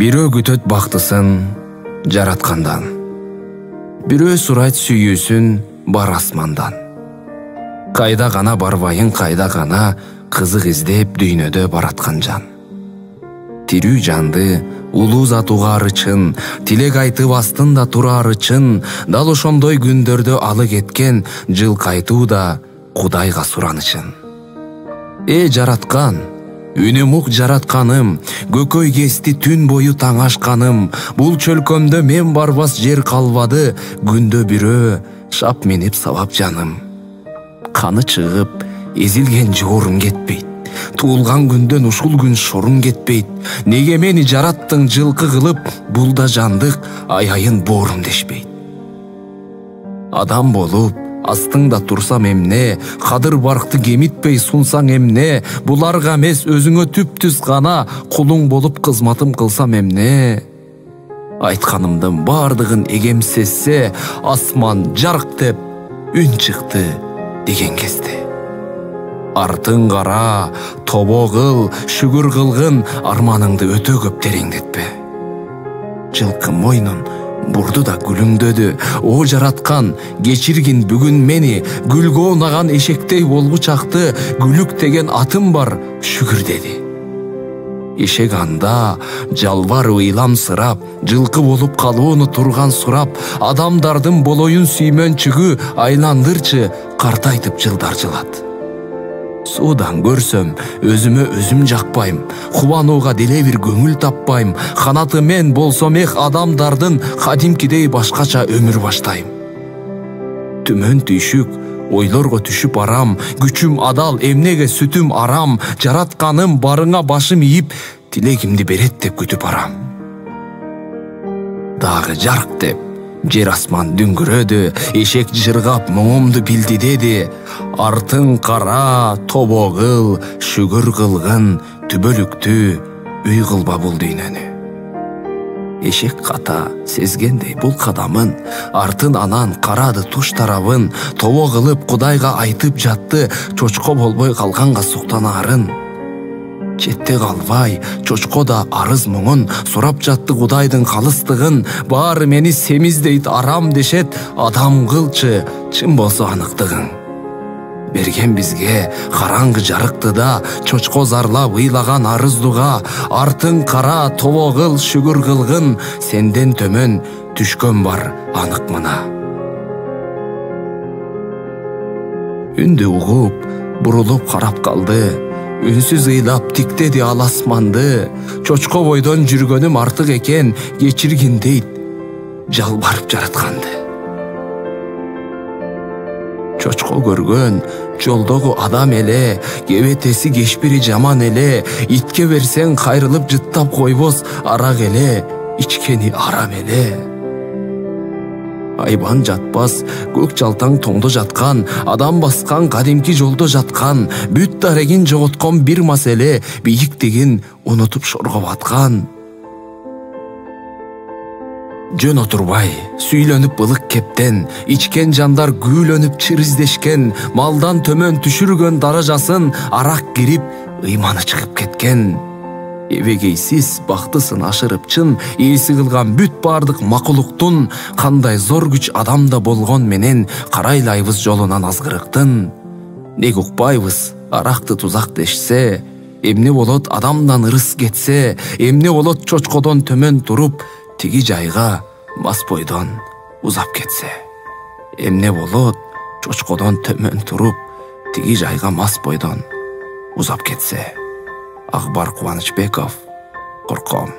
Бирөө күтөт бактысын жараткандан, бирөө сурайт сүйүүсүн бар асмандан. Кайда гана барбайын, кайда гана кызык издеп дүйнөдө бараткан жан. Тирүү жанды улуу зат угаары чын, тилек айтып астында турары чын. Дал ошондой күндөрдө алы кеткен жыл кайтуу да Кудайга суранычын. Жараткан, үнүмук жаратканым, көкөй кести түн бою таң ашканым. Бул чөлкөмдө мен барбас жер калбады, күндө бирөө шап минип сабап жаным. Каны чыгып, эзилген жоорум кетпейт. Туулган күндөн ушул күн шорум кетпейт. Неге мени жараттың жылкы кылып, бул да жандык аябын боорум дешпейт. Адам болуп астыңда турсам эмне, кадыр баркты кемитпей сунсаң эмне, буларга эмес өзүңө түп-түз гана кулуң болуп кызматым кылсам эмне. Айтканымдын бардыгын эгем сезсе, асман жарк деп үн чыкты деген кезде. Артың кара, тобо кыл, шүгүр кылгын, арманыңды өтө көп тереңдетпе. Жылкы мойнун бурду да күлүңдөдү. О жараткан, кечиргин бүгүн мени, гүлгө унаган эшектей болгучакты, күлүк деген атым бар, шүгүр деди. Эшек анда жалбар ыйламсырап, жылкы болуп калууну турган сурап, адамдардын болоюн сүймөнчүгү айландырчы, картайтып жылдар жылат. Суудан көрсөм, өзүмө өзүм жакпайм, кубанууга деле бир көңүл таппайм. Канаты мен болсом адамдардын кадимкидей башкача өмүр баштайм. Түмөн түйшүк, ойлорго түшүп арам, күчүм адал, эмнеге сүтүм арам. Жаратканым барыңа башым ийип, тилегимди берет деп күтүп арам. Дагы жарк деп жер асман дүңгүрөдү, эшек жыргап моңумду билдидеди. Артың кара, тобо кыл, шүгүр кылгын, түбөлүктү үй кылба бул дүйнөнү. Эшек ката сезгендей бул кадамын, артын анан карады туш тарабын. Тобо кылып Кудайга айтып жатты, чочко болбой калганга суктанаарын. Четте калбай, чочко да арыз муңун сурап жатты Кудайдын калыстыгын. Баары мени семиздейт, арам дешет, адам кылчы, чын болсо аныктыгың. Берген бизге караңгы жарыкты да, чочко зарлап ыйлаган арыздуга. Артың кара, тобо кыл, шүгүр кылгын, сенден төмөн түшкөн бар анык мына. Үндү угуп, бурулуп карап калды. Үнсүз ыйлап тиктеди ал асманды. Чочко бойдон жүргөнүм артык экен, кечиргин дейт жалбарып жаратканды. Чочко көргөн жолдогу адам эле, кебетеси кешпири жаман эле. Итке берсең кайрылып жыттап койбос, арак эле, ичкени арам эле. Айбан жатпас, көк жалтаң тоңдо жаткан, адам баскан кадимки жолдо жаткан. Бүт дарегин жоготкон бир маселе, бийиктигин унутуп шорго баткан. Жөн отурбай, сүйлөнүп былык кептен, ичкен жандар күүлөнүп чириздешкен. Малдан төмөн түшүргөн даражасын, арак кирип, ыйманы чыгып кеткен. Эбегейсиз бактысын ашырып чын, ээси кылган бүт бардык макулуктун. Кандай зор күч адамда болгон менен, карайлайбыз жолунан азгырыктын. Неге укпайбыз, аракты тузак дешсе, эмне болот адамдан ырыс кетсе, эмне болот чочкодон төмөн туруп, тиги жайга мас бойдон узап кетсе. Эмне болот чочкодон төмөн туруп, тиги жайга мас бойдон узап кетсе. Акбар Кубанычбеков, Корком.